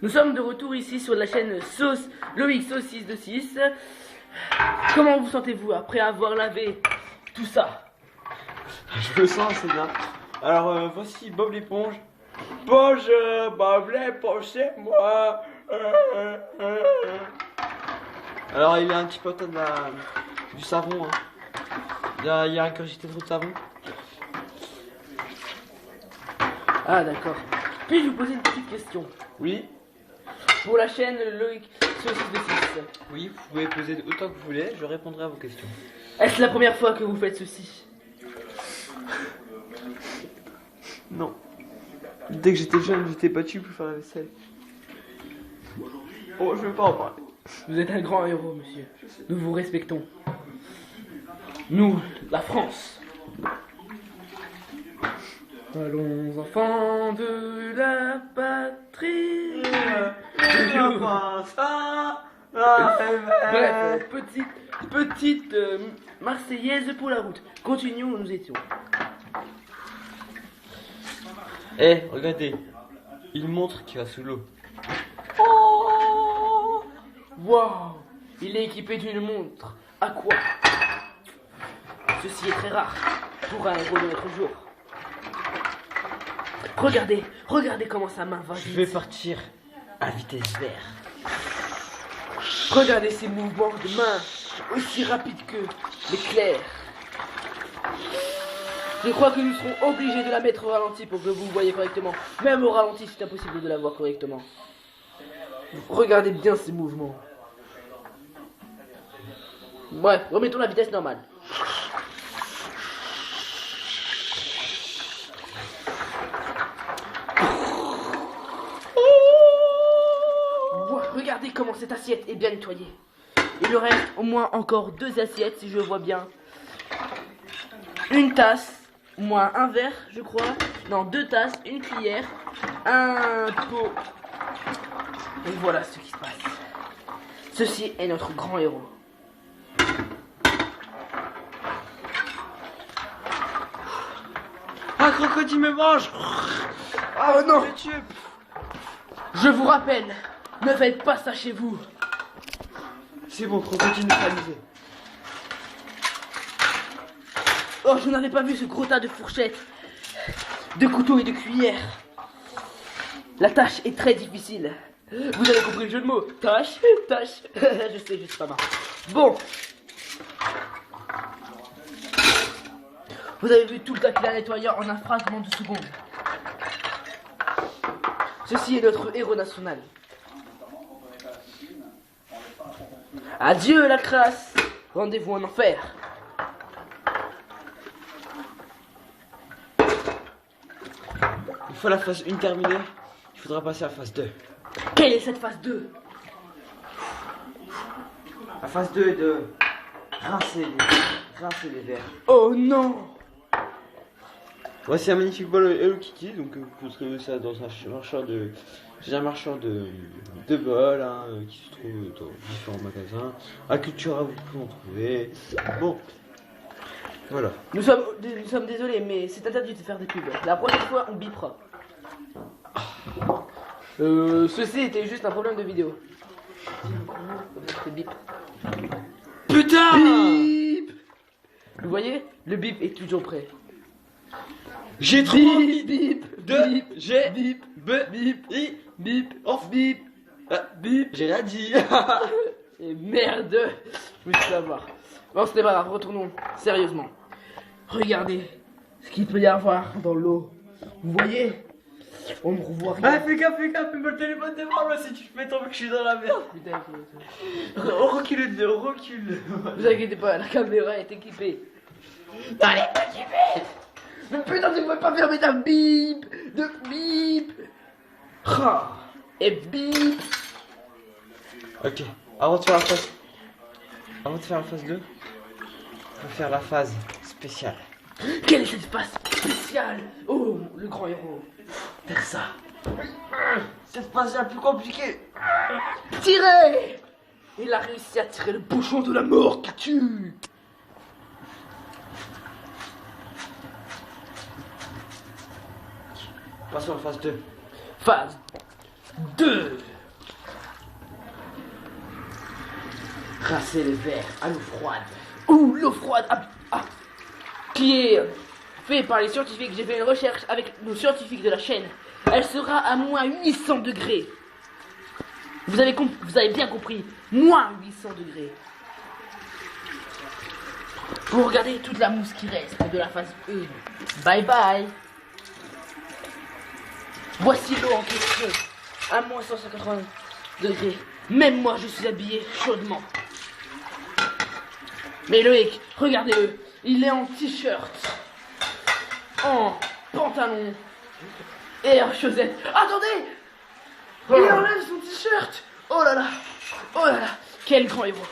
Nous sommes de retour ici sur la chaîne Sauce Loïc Sauce 626. Comment vous sentez-vous après avoir lavé tout ça? Je me sens assez bien. Alors voici Bob l'éponge. Bonjour Bob l'éponge, c'est moi. Alors il est un petit peu de du savon. Hein. Il y a ingurgité trop de savon. Ah d'accord. Puis-je vous poser une petite question? Oui. Pour la chaîne Loïc Sauce 626. Oui, vous pouvez poser autant que vous voulez, je répondrai à vos questions. Est-ce la première fois que vous faites ceci? Non. Dès que j'étais jeune, j'étais battu pour faire la vaisselle. Oh, je veux pas en parler. Vous êtes un grand héros, monsieur. Nous vous respectons. Nous, la France. Allons, enfants de la patrie. Bref, petite Marseillaise pour la route. Continuons où nous étions. Eh, regardez. Il montre qu'il va sous l'eau. Oh, waouh! Il est équipé d'une montre. À quoi? Ceci est très rare pour un héros de notre jour. Regardez comment sa main va. Je vais partir à vitesse vert. Regardez ces mouvements de main aussi rapides que l'éclair. Je crois que nous serons obligés de la mettre au ralenti pour que vous voyez correctement. Même au ralenti, c'est impossible de la voir correctement. Regardez bien ces mouvements. Ouais, remettons la vitesse normale. Regardez comment cette assiette est bien nettoyée. Il lui reste au moins encore 2 assiettes si je vois bien. Une tasse, au moins un verre je crois. Non, 2 tasses, une cuillère, un pot. Et voilà ce qui se passe. Ceci est notre grand héros. Un crocodile me mange. Oh non! Je vous rappelle, ne faites pas ça chez vous. C'est bon, crocodile neutralisé. Oh, je n'avais pas vu ce gros tas de fourchettes, de couteaux et de cuillères. La tâche est très difficile. Vous avez compris le jeu de mots? Tâche. Je sais pas marrant. Bon. Vous avez vu tout le tas qu'il a nettoyé en un fragment de seconde. Ceci est notre héros national. Adieu la crasse. Rendez-vous en enfer. Une fois la phase 1 terminée, il faudra passer à la phase 2. Quelle est cette phase 2? La phase 2 est de rincer les verres. Oh non! Voici un magnifique bol Hello Kitty, donc vous trouvez ça dans un marchand de bols hein, qui se trouve dans différents magasins. À Cultura vous pouvez en trouver. Bon, voilà. Nous sommes désolés, mais c'est interdit de faire des pubs. La prochaine fois, on bipera. Ceci était juste un problème de vidéo. C'est bip. Putain! Bip! Vous voyez, le bip est toujours prêt. J'ai trop envie Bip! de Bip! G Bip! B Bip! I Bip! off Bip! Bip! J'ai rien dit. Et merde! Je me suis fait avoir. Bon, c'était pas grave, retournons sérieusement. Regardez ce qu'il peut y avoir dans l'eau. Vous voyez? On ne revoit rien. Ah, fais gaffe, mon téléphone devant moi si tu te fais tomber que je suis dans la merde. Putain, On recule. vous inquiétez pas, la caméra est équipée. Allez, équipée. Mais putain, tu pouvais pas fermer ta bip! De bip! Ah, et bip! Ok, avant de faire la phase 2, on va faire la phase spéciale. Quelle est cette phase spéciale? Oh, le grand héros. Faire ça. Cette phase est la plus compliquée. Tirez! Il a réussi à tirer le bouchon de la mort qui tue. Passons à la phase 2. Phase 2. rincer les verres à l'eau froide. Ou l'eau froide qui est fait par les scientifiques. J'ai fait une recherche avec nos scientifiques de la chaîne. Elle sera à moins 800 degrés. Vous avez bien compris. Moins 800 degrés. Pour regarder toute la mousse qui reste de la phase 1. Bye bye. Voici l'eau en question. À moins 180 degrés. Même moi je suis habillé chaudement. Mais Loïc, regardez-le. Il est en t-shirt, en pantalon et en chaussettes. Attendez! Il enlève son t-shirt. Oh là là, quel grand héros.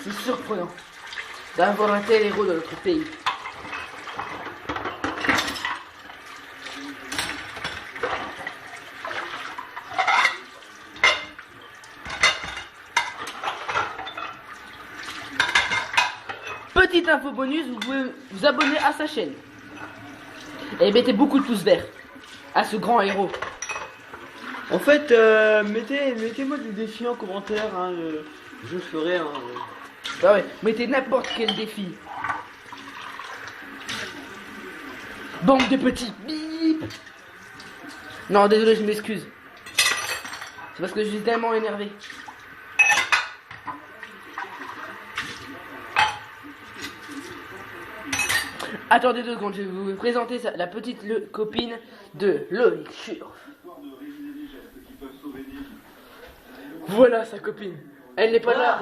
C'est surprenant d'avoir un tel héros dans notre pays. Petite info bonus, vous pouvez vous abonner à sa chaîne. Et mettez beaucoup de pouces verts à ce grand héros. En fait, mettez-moi des défis en commentaire, hein, je ferai un... Ah ouais, mettez n'importe quel défi. Bande de petits bip. Non, désolé, je m'excuse. C'est parce que je suis tellement énervé. Attendez 2 secondes, je vais vous présenter la petite copine de Loïc Schurf. Voilà sa copine. Elle n'est pas là.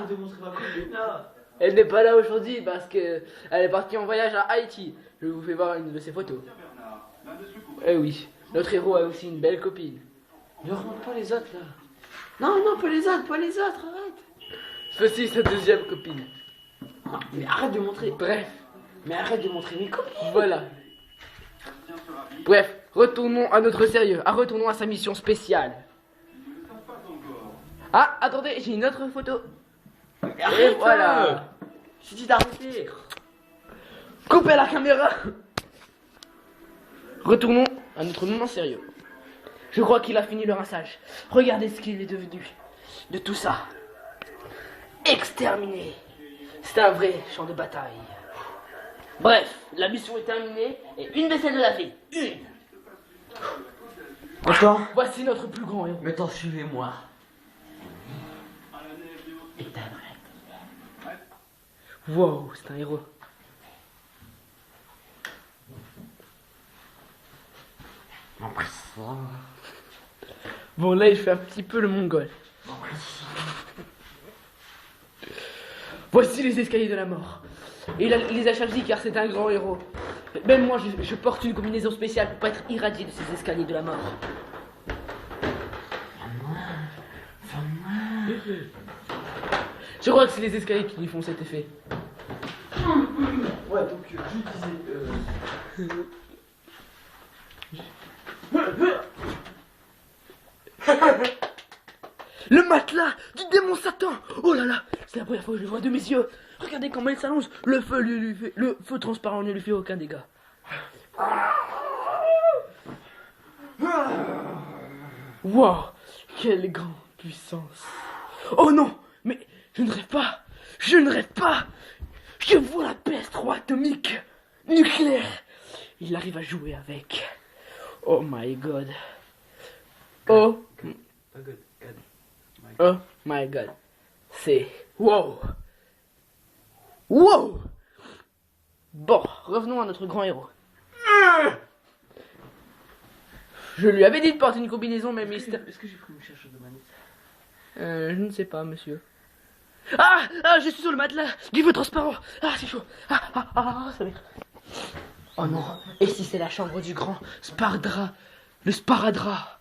Elle n'est pas là aujourd'hui parce que elle est partie en voyage à Haïti. Je vous fais voir une de ses photos. Eh oui, notre héros a aussi une belle copine. Ne remonte pas les autres là. Non, pas les autres, arrête. Ceci sa deuxième copine. Mais arrête de montrer. Bref. Mais arrête de montrer mes copines. Voilà. Bref, retournons à notre sérieux. Retournons à sa mission spéciale. Ah, attendez, j'ai une autre photo. Arrête, et voilà. Je dis d'arrêter. Coupez la caméra. Retournons à notre moment sérieux. Je crois qu'il a fini le rinçage. Regardez ce qu'il est devenu de tout ça. Exterminé. C'est un vrai champ de bataille. Bref, la mission est terminée et une vaisselle de laver. Une. Attends. Voici notre plus grand héros. Maintenant, suivez-moi. Wow, c'est un héros. Bon, là, il fait un petit peu le mongol. Voici les escaliers de la mort. Et il les a choisis car c'est un grand héros. Même moi, je porte une combinaison spéciale pour pas être irradié de ces escaliers de la mort. Je crois que c'est les escaliers qui lui font cet effet. Ouais, donc je disais... Le matelas du démon Satan. Oh là là, c'est la première fois que je le vois de mes yeux. Regardez comment il s'allonge. Le feu transparent ne lui fait aucun dégât. Wow, quelle grande puissance. Oh non, mais je ne rêve pas. Je ne rêve pas. Je vois la PS3 atomique, nucléaire. Il arrive à jouer avec. Oh my god. Oh. Oh my god. C'est... Wow. Wow. Bon, revenons à notre grand héros. Je lui avais dit de porter une combinaison, mais mystère. Est-ce que j'ai pris mon chercheur de manette? Je ne sais pas, monsieur. Ah, je suis sur le matelas du feu transparent. Ah, c'est chaud. Ça m'écrase. Oh non. Et si c'est la chambre du grand Spardra, le Sparadra?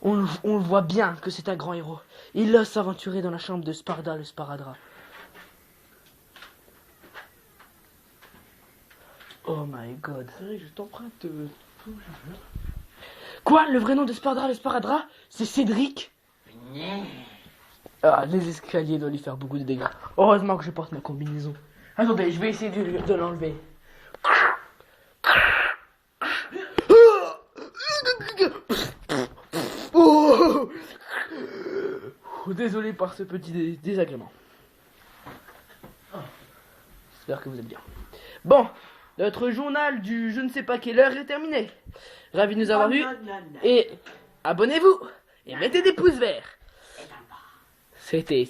On le voit bien que c'est un grand héros. Il ose s'aventurer dans la chambre de Sparda, le Sparadra. Oh my god. Je t'emprunte... Quoi? Le vrai nom de Spardra, le Sparadra? C'est Cédric? Ah, les escaliers doivent lui faire beaucoup de dégâts. Heureusement que je porte ma combinaison. Attendez, je vais essayer de l'enlever. Désolé par ce petit désagrément. J'espère que vous êtes bien. Bon, notre journal du je ne sais pas quelle heure est terminé. Ravi de nous avoir vus. Et abonnez-vous. Et mettez des pouces verts. C'était